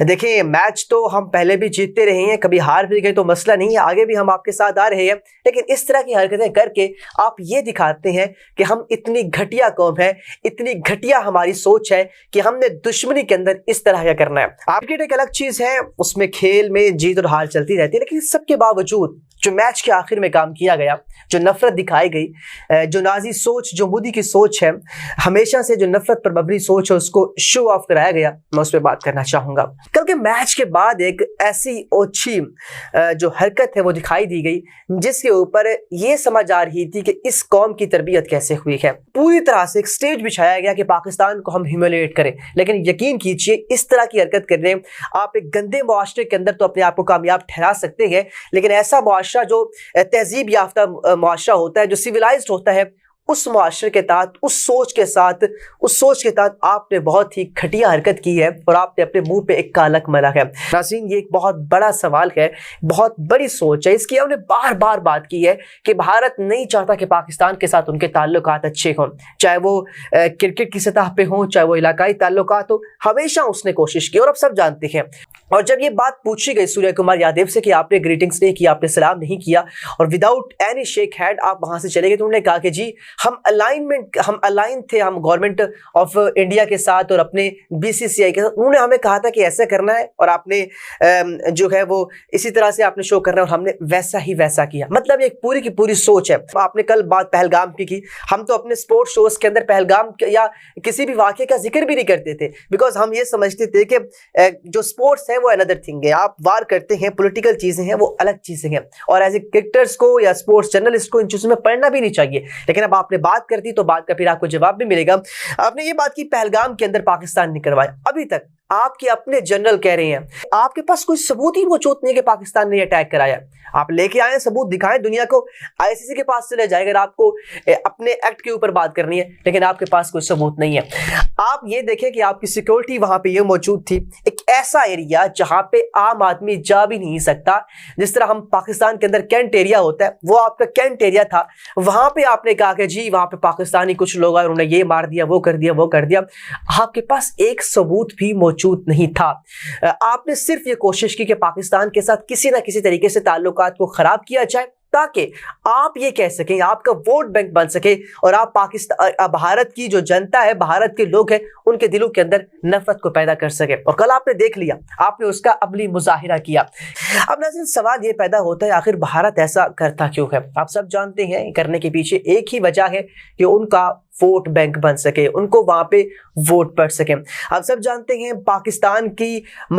देखिए, मैच तो हम पहले भी जीतते रहे हैं, कभी हार भी गए तो मसला नहीं है, आगे भी हम आपके साथ आ रहे हैं। लेकिन इस तरह की हरकतें करके आप ये दिखाते हैं कि हम इतनी घटिया कौम है, इतनी घटिया हमारी सोच है कि हमने दुश्मनी के अंदर इस तरह का करना है। क्रिकेट एक अलग चीज है, उसमें खेल में जीत और हार चलती रहती है, लेकिन इस सबके बावजूद जो मैच के आखिर में काम किया गया, जो नफरत दिखाई गई, जो नाजी सोच, जो मोदी की सोच है, हमेशा से जो नफरत पर मबनी सोच है, उसको शो ऑफ कराया गया, मैं उस पर बात करना चाहूंगा। कल के मैच के बाद एक ऐसी ओछी जो हरकत है वो दिखाई दी गई, जिसके ऊपर ये समझ आ रही थी कि इस कौम की तरबियत कैसे हुई है। पूरी तरह से एक स्टेज बिछाया गया कि पाकिस्तान को हम ह्यूमिलिएट करें, लेकिन यकीन कीजिए इस तरह की हरकत कर रहे हैं आप एक गंदे मुआशरे के अंदर तो अपने आप को कामयाब ठहरा सकते हैं, लेकिन ऐसा मुआशरा जो तहजीब याफ्ता मुआशरा होता है, जो सिविलाइज्ड होता है, उस मुआशरे के तहत, उस सोच के तहत आपने बहुत ही घटिया हरकत की है और आपने अपने मुंह पे एक कालक मला है। नाज़रीन, ये एक बहुत बड़ा सवाल है, बहुत बड़ी सोच है। इसकी हमने बार बार बात की है कि भारत नहीं चाहता कि पाकिस्तान के साथ उनके ताल्लुकात अच्छे हों, चाहे वो क्रिकेट की सतह पे हों, चाहे वो इलाकाई ताल्लुकात हो, हमेशा उसने कोशिश की और अब सब जानते हैं। और जब ये बात पूछी गई सूर्य कुमार यादव से कि आपने ग्रीटिंग्स नहीं किया, आपने सलाम नहीं किया और विदाउट एनी शेक हैंड आप वहां से चले गए, तो उन्होंने कहा कि जी हम अलाइन थे, हम गवर्नमेंट ऑफ इंडिया के साथ और अपने बीसीसीआई के साथ। उन्होंने हमें कहा था कि ऐसा करना है और आपने जो है वो इसी तरह से आपने शो करना है और हमने वैसा ही वैसा किया। मतलब एक पूरी की पूरी सोच है। आपने कल बात पहलगाम की, हम तो अपने स्पोर्ट्स शोज के अंदर पहलगाम या किसी भी वाकये का जिक्र भी नहीं करते थे, बिकॉज हम ये समझते थे कि जो स्पोर्ट्स है वो अनदर थिंग है, आप वार करते हैं, पॉलिटिकल चीजें हैं वो अलग चीजें हैं, और एज ए क्रिकेटर्स को या स्पोर्ट्स जर्नलिस्ट को इन चीजों में पढ़ना भी नहीं चाहिए। लेकिन अब आपने बात कर दी तो बात का फिर आपको जवाब भी मिलेगा। आपने ये बात की पहलगाम के अंदर पाकिस्तान ने करवाया, अभी तक आपके अपने जनरल कह रहे हैं, आपके पास कोई सबूत ही मौजूद नहीं है कि पाकिस्तान ने अटैक कराया। आप लेके आए सबूत, दिखाएं दुनिया को, आईसीसी के पास चले जाए अगर आपको अपने एक्ट के ऊपर बात करनी है, लेकिन आपके पास कोई सबूत नहीं है। आप ये देखें कि आपकी सिक्योरिटी वहां पे ये मौजूद थी, एक ऐसा एरिया जहां पे आम आदमी जा भी नहीं सकता, जिस तरह हम पाकिस्तान के अंदर कैंट एरिया होता है, वो आपका कैंट एरिया था। वहां पे आपने कहा कि जी वहां पे पाकिस्तानी कुछ लोग आए, उन्होंने ये मार दिया, वो कर दिया, वो कर दिया। आपके पास एक सबूत भी मौजूद नहीं था। आपने सिर्फ ये कोशिश की कि पाकिस्तान के साथ किसी ना किसी तरीके से ताल्लुकात को खराब किया जाए, ताकि आप ये कह सकें, आपका वोट बैंक बन सके और आप पाकिस्तान, भारत की जो जनता है, भारत के लोग हैं, उनके दिलों के अंदर नफरत को पैदा कर सके। और कल आपने देख लिया, आपने उसका अमली मुजाहिरा किया। अब नाज़रीन, सवाल ये पैदा होता है, आखिर भारत ऐसा करता क्यों है? आप सब जानते हैं, करने के पीछे एक ही वजह है कि उनका वोट बैंक बन सके, उनको वहां पे वोट पड़ सके। आप सब जानते हैं, पाकिस्तान की